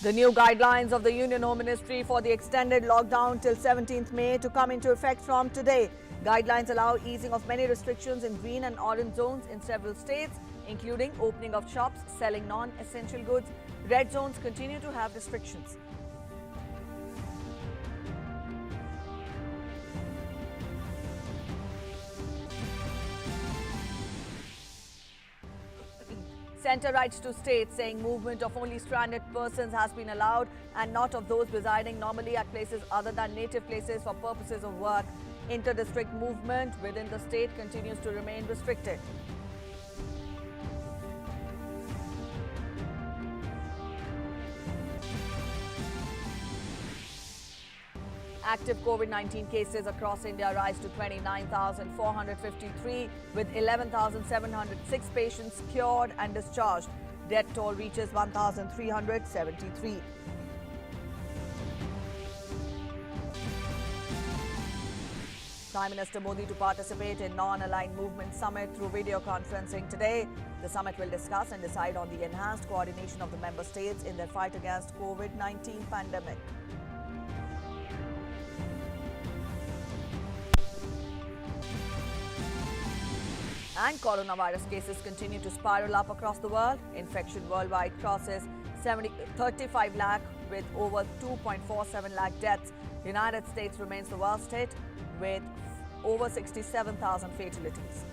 The new guidelines of the Union Home Ministry for the extended lockdown till 17th May to come into effect from today. Guidelines allow easing of many restrictions in green and orange zones in several states, including opening of shops selling non-essential goods. Red zones continue to have restrictions. Centre writes to states saying movement of only stranded persons has been allowed and not of those residing normally at places other than native places for purposes of work. Inter-district movement within the state continues to remain restricted. Active COVID-19 cases across India rise to 29,453 with 11,706 patients cured and discharged. Death toll reaches 1,373. Prime Minister Modi to participate in non-aligned movement summit through video conferencing today. The summit will discuss and decide on the enhanced coordination of the member states in their fight against COVID-19 pandemic. And coronavirus cases continue to spiral up across the world. Infection worldwide crosses 35 lakh with over 2.47 lakh deaths. The United States remains the worst hit with over 67,000 fatalities.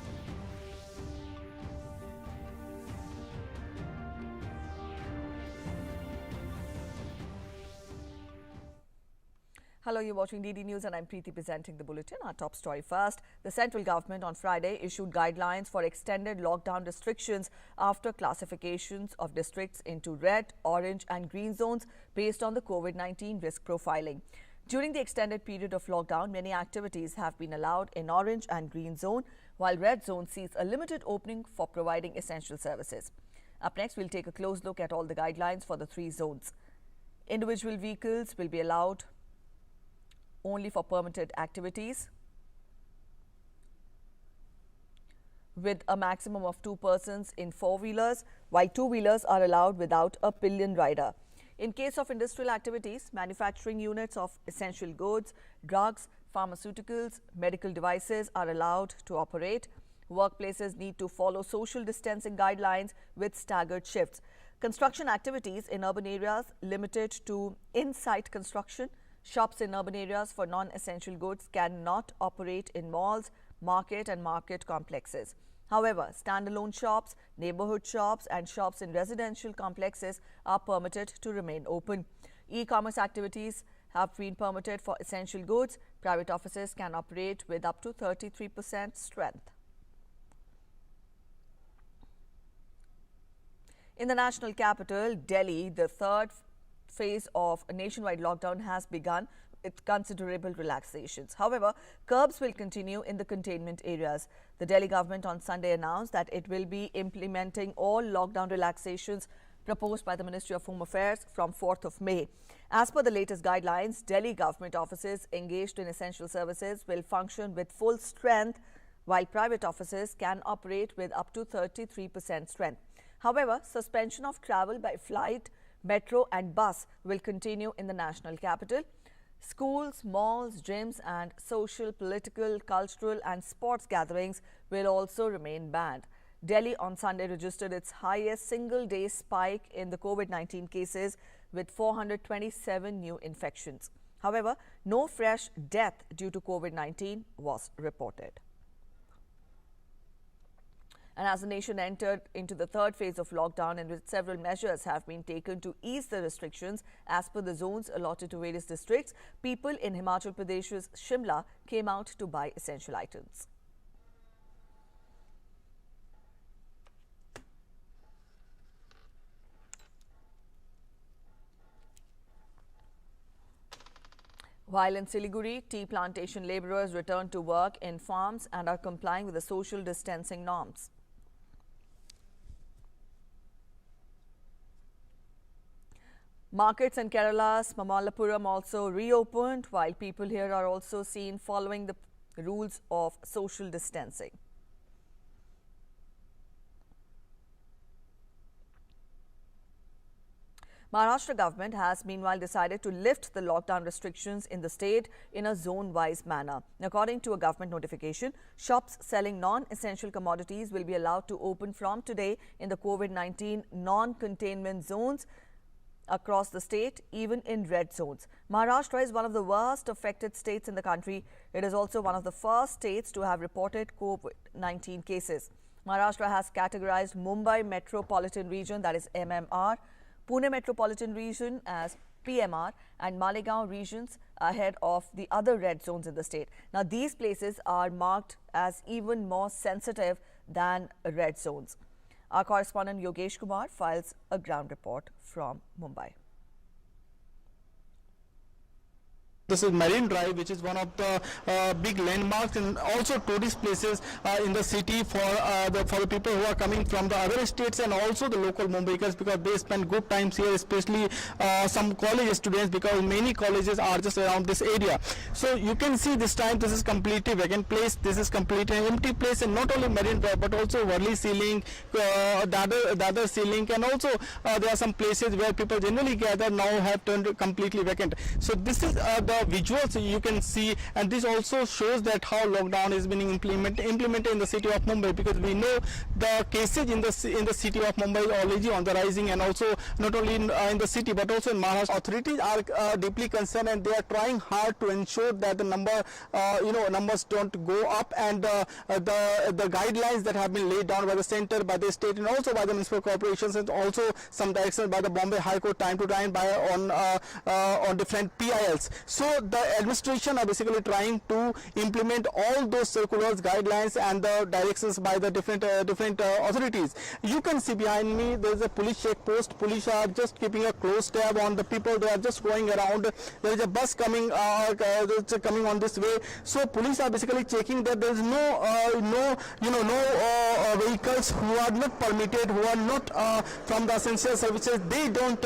Hello, you're watching DD News and I'm Preeti presenting the bulletin. Our top story first. The central government on Friday issued guidelines for extended lockdown restrictions after classifications of districts into red, orange and green zones based on the COVID-19 risk profiling. During the extended period of lockdown, many activities have been allowed in orange and green zone, while red zone sees a limited opening for providing essential services. Up next, we'll take a close look at all the guidelines for the three zones. Individual vehicles will be allowed only for permitted activities with a maximum of 2 persons in four-wheelers, while two-wheelers are allowed without a pillion rider. In case of industrial activities, manufacturing units of essential goods, drugs, pharmaceuticals, medical devices are allowed to operate. Workplaces need to follow social distancing guidelines with staggered shifts. Construction activities in urban areas limited to in-site construction. Shops in urban areas for non-essential goods cannot operate in malls, market and market complexes. However, standalone shops, neighborhood shops and shops in residential complexes are permitted to remain open. E-commerce activities have been permitted for essential goods. Private offices can operate with up to 33% strength. In the national capital, Delhi, the third phase of a nationwide lockdown has begun with considerable relaxations. However, curbs will continue in the containment areas. The Delhi government on Sunday announced that it will be implementing all lockdown relaxations proposed by the Ministry of Home Affairs from 4th of May. As per the latest guidelines, Delhi government offices engaged in essential services will function with full strength, while private offices can operate with up to 33% strength. However, suspension of travel by flight, metro and bus will continue in the national capital. Schools, malls, gyms and social, political, cultural and sports gatherings will also remain banned. Delhi on Sunday registered its highest single-day spike in the COVID-19 cases with 427 new infections. However, no fresh death due to COVID-19 was reported. And as the nation entered into the third phase of lockdown, in which several measures have been taken to ease the restrictions as per the zones allotted to various districts, people in Himachal Pradesh's Shimla came out to buy essential items. While in Siliguri, tea plantation labourers returned to work in farms and are complying with the social distancing norms. Markets in Kerala's Mamallapuram also reopened, while people here are also seen following the rules of social distancing. Maharashtra government has meanwhile decided to lift the lockdown restrictions in the state in a zone-wise manner. According to a government notification, shops selling non-essential commodities will be allowed to open from today in the COVID-19 non-containment zones across the state, even in red zones. Maharashtra is one of the worst affected states in the country. It is also one of the first states to have reported COVID-19 cases. Maharashtra has categorized Mumbai Metropolitan Region, that is MMR, Pune Metropolitan Region as PMR, and Malegaon regions ahead of the other red zones in the state. Now, these places are marked as even more sensitive than red zones. Our correspondent Yogesh Kumar files a ground report from Mumbai. This is Marine Drive, which is one of the big landmarks and also tourist places in the city for the people who are coming from the other states and also the local Mumbaikars, because they spend good times here, especially some college students, because many colleges are just around this area. So you can see this time this is completely vacant place. This is completely an empty place, and not only Marine Drive but also Worli Ceiling, the other Ceiling, and also there are some places where people generally gather now have turned completely vacant. So this is the visuals you can see, and this also shows that how lockdown is being implemented in the city of Mumbai, because we know the cases in the city of Mumbai are already on the rising, and also not only in the city but also in Maharashtra. Authorities are deeply concerned, and they are trying hard to ensure that the numbers don't go up, and the guidelines that have been laid down by the center, by the state, and also by the municipal corporations, and also some directions by the Bombay High Court time to time on different PILs. So the administration are basically trying to implement all those circulars, guidelines, and the directions by the different authorities. You can see behind me there is a police check post. Police are just keeping a close tab on the people. They are just going around. There is a bus coming on this way. So police are basically checking that there is no vehicles who are not permitted, who are not from the essential services. They don't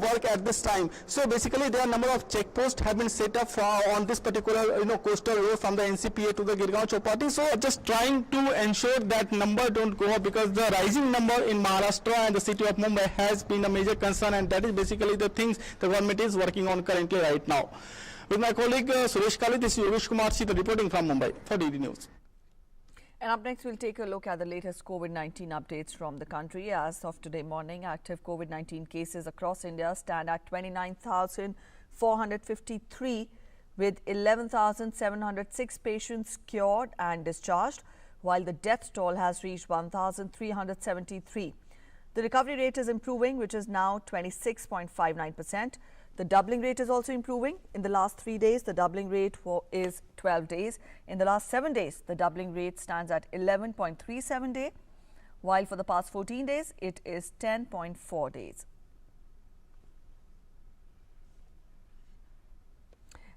work at this time. So basically there are a number of checkposts have been set up on this particular coastal road from the NCPA to the Girgaon Chowpatty. So just trying to ensure that number don't go up, because the rising number in Maharashtra and the city of Mumbai has been a major concern, and that is basically the things the government is working on currently right now. With my colleague Suresh Kali, this is Yogesh Kumar reporting from Mumbai for DD News. And up next, we'll take a look at the latest COVID-19 updates from the country. As of today morning, active COVID-19 cases across India stand at 29,453, with 11,706 patients cured and discharged, while the death toll has reached 1,373. The recovery rate is improving, which is now 26.59%. The doubling rate is also improving. In the last 3 days, the doubling rate is 12 days. In the last 7 days, the doubling rate stands at 11.37 days, while for the past 14 days, it is 10.4 days.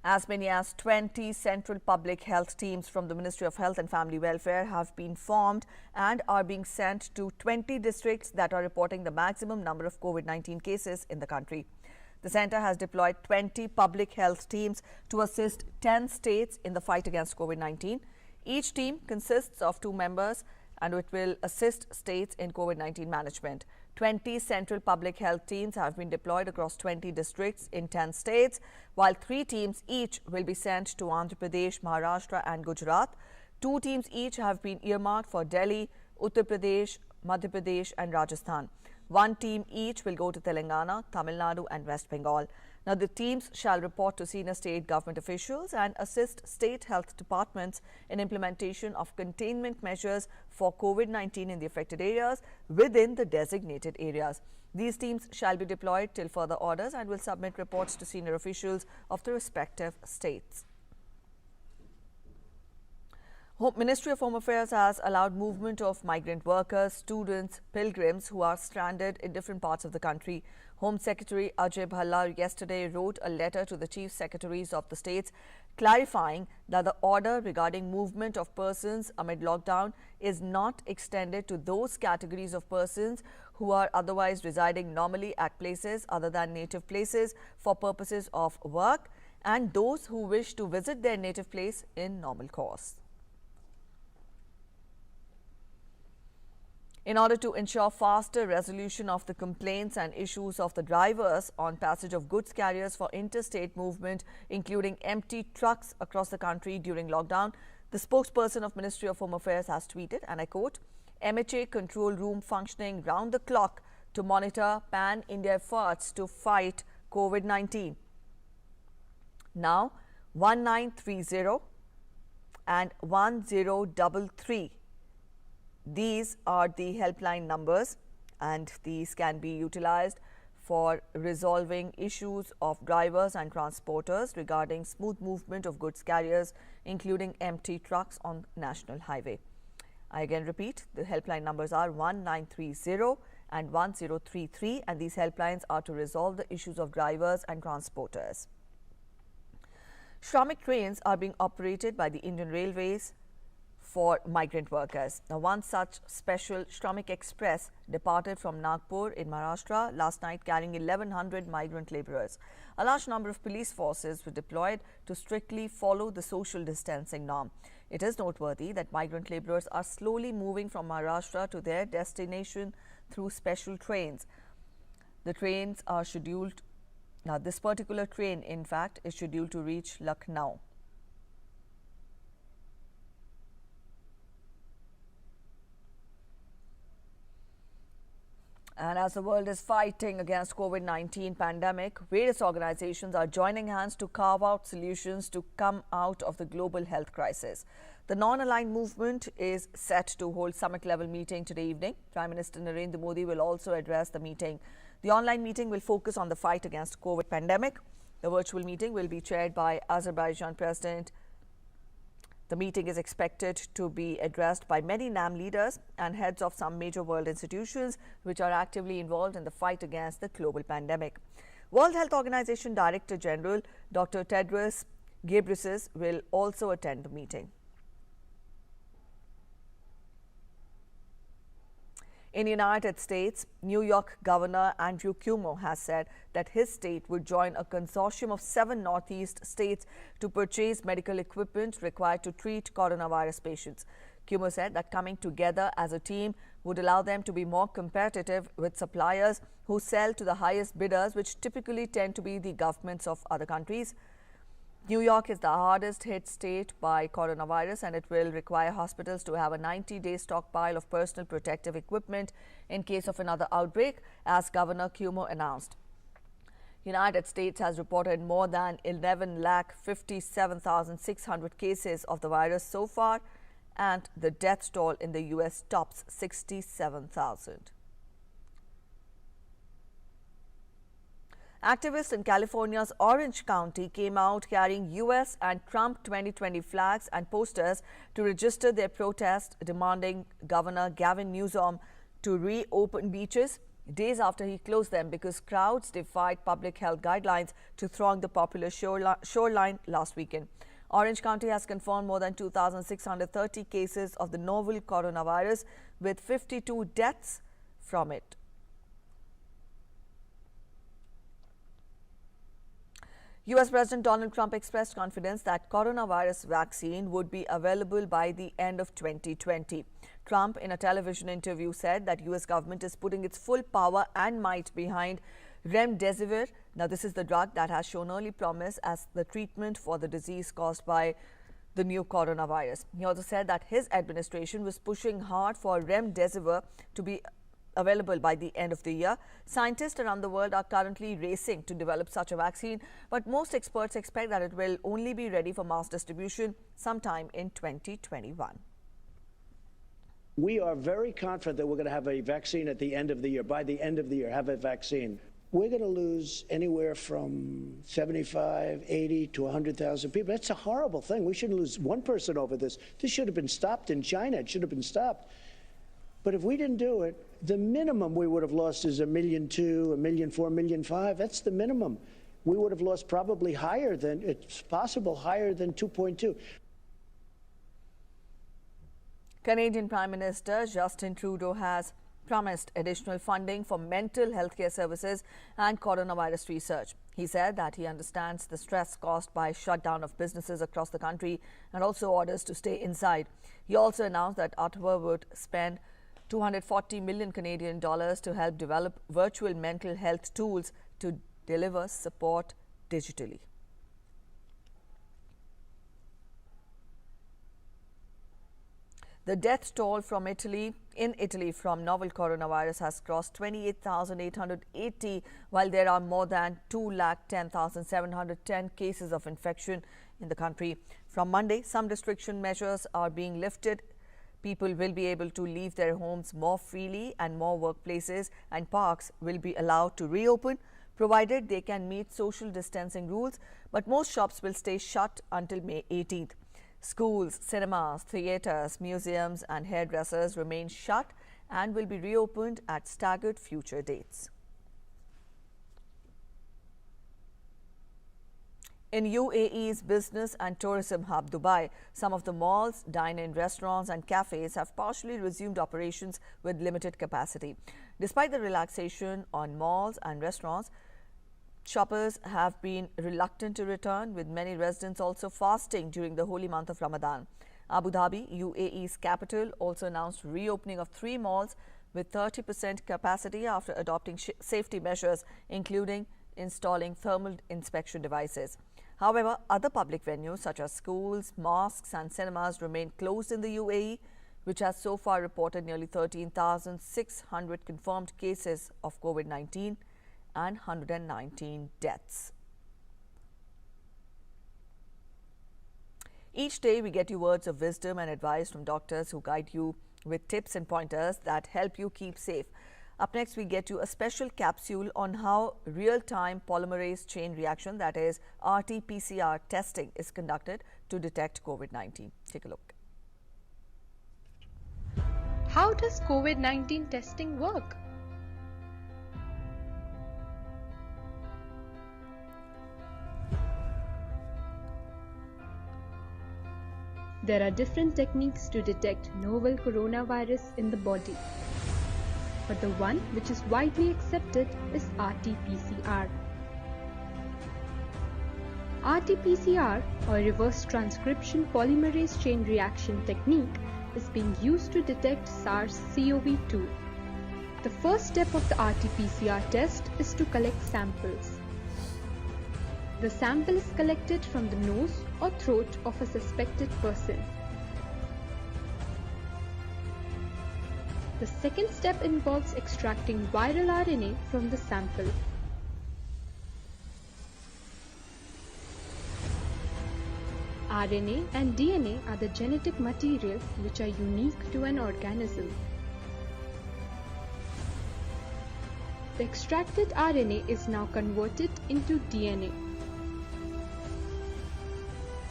As many as 20 central public health teams from the Ministry of Health and Family Welfare have been formed and are being sent to 20 districts that are reporting the maximum number of COVID-19 cases in the country. The centre has deployed 20 public health teams to assist 10 states in the fight against COVID-19. Each team consists of 2 members, and it will assist states in COVID-19 management. 20 central public health teams have been deployed across 20 districts in 10 states, while 3 teams each will be sent to Andhra Pradesh, Maharashtra and Gujarat. 2 teams each have been earmarked for Delhi, Uttar Pradesh, Madhya Pradesh and Rajasthan. 1 team each will go to Telangana, Tamil Nadu and West Bengal. Now, the teams shall report to senior state government officials and assist state health departments in implementation of containment measures for COVID-19 in the affected areas within the designated areas. These teams shall be deployed till further orders and will submit reports to senior officials of the respective states. Ministry of Home Affairs has allowed movement of migrant workers, students, pilgrims who are stranded in different parts of the country. Home Secretary Ajay Bhalla yesterday wrote a letter to the Chief Secretaries of the states clarifying that the order regarding movement of persons amid lockdown is not extended to those categories of persons who are otherwise residing normally at places other than native places for purposes of work, and those who wish to visit their native place in normal course. In order to ensure faster resolution of the complaints and issues of the drivers on passage of goods carriers for interstate movement, including empty trucks across the country during lockdown, the spokesperson of Ministry of Home Affairs has tweeted, and I quote, MHA control room functioning round the clock to monitor pan-India efforts to fight COVID-19. Now, 1930 and 1033. These are the helpline numbers, and these can be utilized for resolving issues of drivers and transporters regarding smooth movement of goods carriers, including empty trucks on national highway. I again repeat, the helpline numbers are 1930 and 1033, and these helplines are to resolve the issues of drivers and transporters. Shramik trains are being operated by the Indian Railways for migrant workers. Now, one such special Shramik Express departed from Nagpur in Maharashtra last night, carrying 1,100 migrant labourers. A large number of police forces were deployed to strictly follow the social distancing norm. It is noteworthy that migrant labourers are slowly moving from Maharashtra to their destination through special trains. The trains are scheduled. Now, this particular train, in fact, is scheduled to reach Lucknow. And as the world is fighting against COVID-19 pandemic, various organizations are joining hands to carve out solutions to come out of the global health crisis. The non-aligned movement is set to hold summit-level meeting today evening. Prime Minister Narendra Modi will also address the meeting. The online meeting will focus on the fight against COVID pandemic. The virtual meeting will be chaired by Azerbaijan President. The meeting is expected to be addressed by many NAM leaders and heads of some major world institutions which are actively involved in the fight against the global pandemic. World Health Organization Director General Dr. Tedros Ghebreyesus will also attend the meeting. In the United States, New York Governor Andrew Cuomo has said that his state would join a consortium of 7 Northeast states to purchase medical equipment required to treat coronavirus patients. Cuomo said that coming together as a team would allow them to be more competitive with suppliers who sell to the highest bidders, which typically tend to be the governments of other countries. New York is the hardest hit state by coronavirus, and it will require hospitals to have a 90-day stockpile of personal protective equipment in case of another outbreak, as Governor Cuomo announced. United States has reported more than 11,57,600 cases of the virus so far, and the death toll in the U.S. tops 67,000. Activists in California's Orange County came out carrying U.S. and Trump 2020 flags and posters to register their protest demanding Governor Gavin Newsom to reopen beaches days after he closed them because crowds defied public health guidelines to throng the popular shoreline last weekend. Orange County has confirmed more than 2,630 cases of the novel coronavirus, with 52 deaths from it. U.S. President Donald Trump expressed confidence that coronavirus vaccine would be available by the end of 2020. Trump, in a television interview, said that U.S. government is putting its full power and might behind remdesivir. Now, this is the drug that has shown early promise as the treatment for the disease caused by the new coronavirus. He also said that his administration was pushing hard for remdesivir to be available by the end of the year. Scientists around the world are currently racing to develop such a vaccine, but most experts expect that it will only be ready for mass distribution sometime in 2021. We are very confident that we're going to have a vaccine at the end of the year. By the end of the year, have a vaccine. We're going to lose anywhere from 75, 80 to 100,000 people. That's a horrible thing. We shouldn't lose one person over this. This should have been stopped in China. It should have been stopped. But if we didn't do it, the minimum we would have lost is 1.2 million, 1.4 million, 1.5 million. That's the minimum. We would have lost probably higher than, it's possible, higher than 2.2. Canadian Prime Minister Justin Trudeau has promised additional funding for mental health care services and coronavirus research. He said that he understands the stress caused by shutdown of businesses across the country and also orders to stay inside. He also announced that Ottawa would spend 240 million Canadian dollars to help develop virtual mental health tools to deliver support digitally. The death toll in Italy from novel coronavirus has crossed 28,880, while there are more than 210,710 cases of infection in the country. From Monday, some restriction measures are being lifted. People will be able to leave their homes more freely, and more workplaces and parks will be allowed to reopen, provided they can meet social distancing rules. But most shops will stay shut until May 18th. Schools, cinemas, theatres, museums and hairdressers remain shut and will be reopened at staggered future dates. In UAE's business and tourism hub, Dubai, some of the malls, dine-in restaurants and cafes have partially resumed operations with limited capacity. Despite the relaxation on malls and restaurants, shoppers have been reluctant to return, with many residents also fasting during the holy month of Ramadan. Abu Dhabi, UAE's capital, also announced reopening of 3 malls with 30% capacity after adopting safety measures, including installing thermal inspection devices. However, other public venues such as schools, mosques and cinemas remain closed in the UAE, which has so far reported nearly 13,600 confirmed cases of COVID-19 and 119 deaths. Each day we get you words of wisdom and advice from doctors who guide you with tips and pointers that help you keep safe. Up next, we get you a special capsule on how real-time polymerase chain reaction, that is RT-PCR testing, is conducted to detect COVID-19. Take a look. How does COVID-19 testing work? There are different techniques to detect novel coronavirus in the body, but the one which is widely accepted is RT-PCR. RT-PCR, or reverse transcription polymerase chain reaction technique, is being used to detect SARS-CoV-2. The first step of the RT-PCR test is to collect samples. The sample is collected from the nose or throat of a suspected person. The second step involves extracting viral RNA from the sample. RNA and DNA are the genetic material which are unique to an organism. The extracted RNA is now converted into DNA.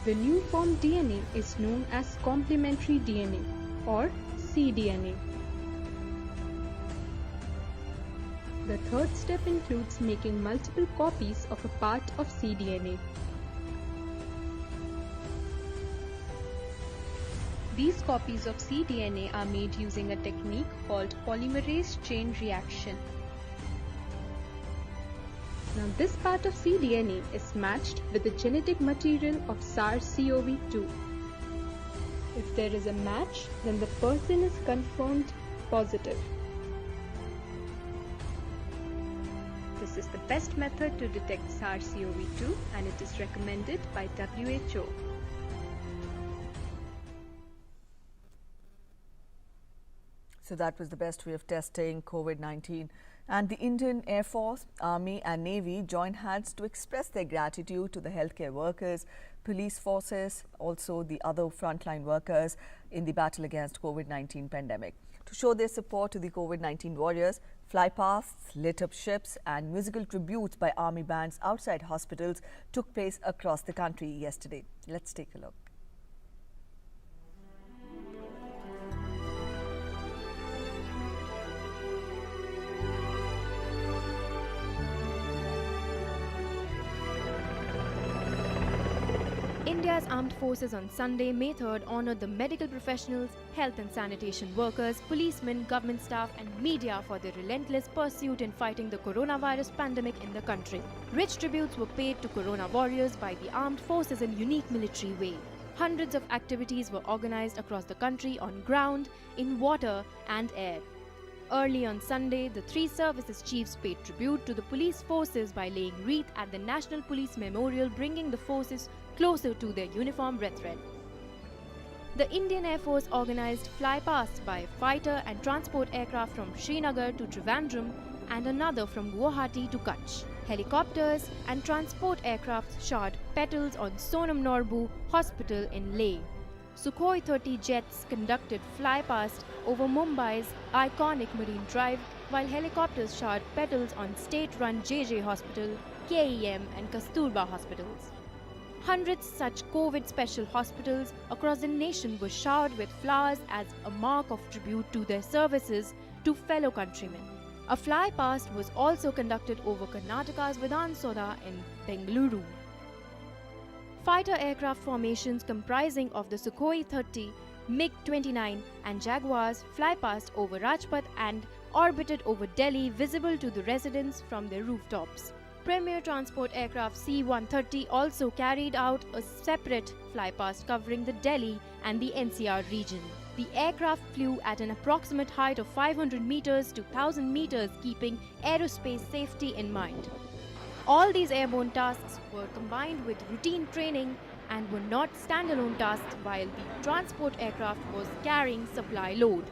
The new formed DNA is known as complementary DNA or cDNA. The third step includes making multiple copies of a part of cDNA. These copies of cDNA are made using a technique called polymerase chain reaction. Now this part of cDNA is matched with the genetic material of SARS-CoV-2. If there is a match, then the person is confirmed positive. This is the best method to detect SARS-CoV-2 and it is recommended by WHO. So that was the best way of testing COVID-19. And the Indian Air Force, Army and Navy joined hands to express their gratitude to the healthcare workers, police forces, also the other frontline workers in the battle against COVID-19 pandemic. To show their support to the COVID-19 warriors, flypasts, lit up ships and musical tributes by army bands outside hospitals took place across the country yesterday. Let's take a look. India's armed forces on Sunday, May 3rd, honoured the medical professionals, health and sanitation workers, policemen, government staff and media for their relentless pursuit in fighting the coronavirus pandemic in the country. Rich tributes were paid to corona warriors by the armed forces in unique military way. Hundreds of activities were organised across the country on ground, in water and air. Early on Sunday, the three services chiefs paid tribute to the police forces by laying wreath at the National Police Memorial, bringing the forces closer to their uniform brethren. The Indian Air Force organized flypasts by fighter and transport aircraft from Srinagar to Trivandrum and another from Guwahati to Kutch. Helicopters and transport aircraft shot petals on Sonam Norbu Hospital in Leh. Sukhoi 30 jets conducted flypast over Mumbai's iconic Marine Drive, while helicopters shot petals on state-run JJ Hospital, KEM and Kasturba hospitals. Hundreds such COVID special hospitals across the nation were showered with flowers as a mark of tribute to their services to fellow countrymen. A flypast was also conducted over Karnataka's Vidhansoda in Bengaluru. Fighter aircraft formations comprising of the Sukhoi 30, MiG-29 and Jaguars fly past over Rajpath and orbited over Delhi, visible to the residents from their rooftops. Premier transport aircraft C-130 also carried out a separate flypast covering the Delhi and the NCR region. The aircraft flew at an approximate height of 500 meters to 1000 meters, keeping aerospace safety in mind. All these airborne tasks were combined with routine training and were not standalone tasks, while the transport aircraft was carrying supply load.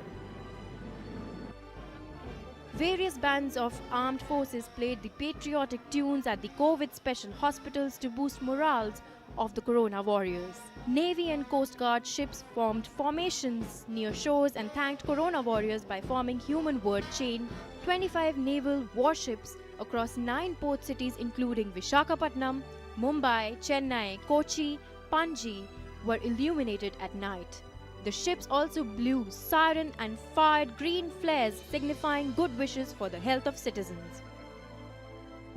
Various bands of armed forces played the patriotic tunes at the COVID special hospitals to boost morals of the Corona warriors. Navy and Coast Guard ships formed formations near shores and thanked Corona warriors by forming human word chain. 25 naval warships across 9 port cities including Visakhapatnam, Mumbai, Chennai, Kochi, Panji were illuminated at night. The ships also blew siren and fired green flares signifying good wishes for the health of citizens.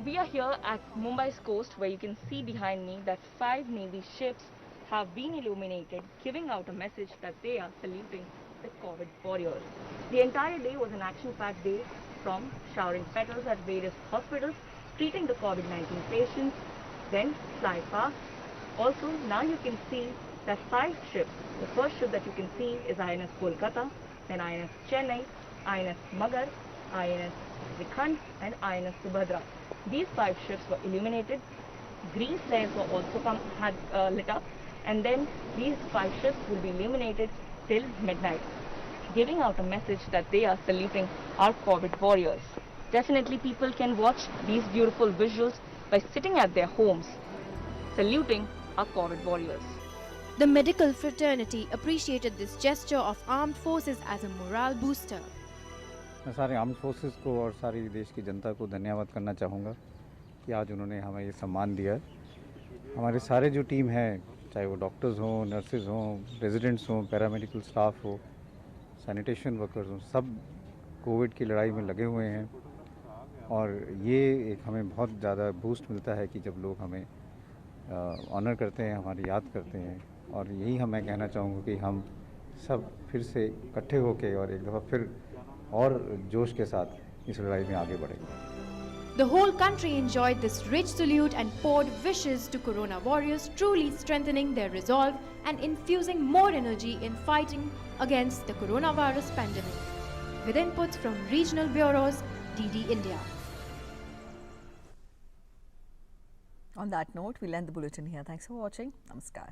We are here at Mumbai's coast, where you can see behind me that 5 Navy ships have been illuminated, giving out a message that they are saluting the COVID warriors. The entire day was an action-packed day, from showering petals at various hospitals, treating the COVID-19 patients, then fly past. Also, now you can see that 5 ships. The first ship that you can see is INS Kolkata, then INS Chennai, INS Magar, INS Vikrant and INS Subhadra. These 5 ships were illuminated. Green flares were also lit up, and then these 5 ships will be illuminated till midnight, giving out a message that they are saluting our COVID warriors. Definitely people can watch these beautiful visuals by sitting at their homes, saluting our COVID warriors. The medical fraternity appreciated this gesture of armed forces as a morale booster. मैं सारे armed forces को और सारी देश की जनता को धन्यवाद करना चाहूँगा कि आज उन्होंने हमें ये सम्मान दिया। हमारे सारे जो टीम है, चाहे वो डॉक्टर्स हों, नर्सेज हों, रेजिडेंट्स हों, पैरामेडिकल स्टाफ हो, सैनिटेशन वर्कर्स हों, सब कोविड की लड़ाई में लगे हुए हैं। और ये एक हमें बहुत ज़्यादा बूस्ट मिलता है कि जब लोग हमें ऑनर करते हैं, हमारी याद करते हैं। और यही मैं कहना चाहूँगा कि हम सब फिर से इकट्ठे होकर और एक दफ़ा फिर और जोश के साथ इस लड़ाई में आगे बढ़ेंगे। The whole country enjoyed this rich salute and poured wishes to Corona warriors, truly strengthening their resolve and infusing more energy in fighting against the coronavirus pandemic. With inputs from regional bureaus, DD India. On that note, we'll end the bulletin here. Thanks for watching. Namaskar.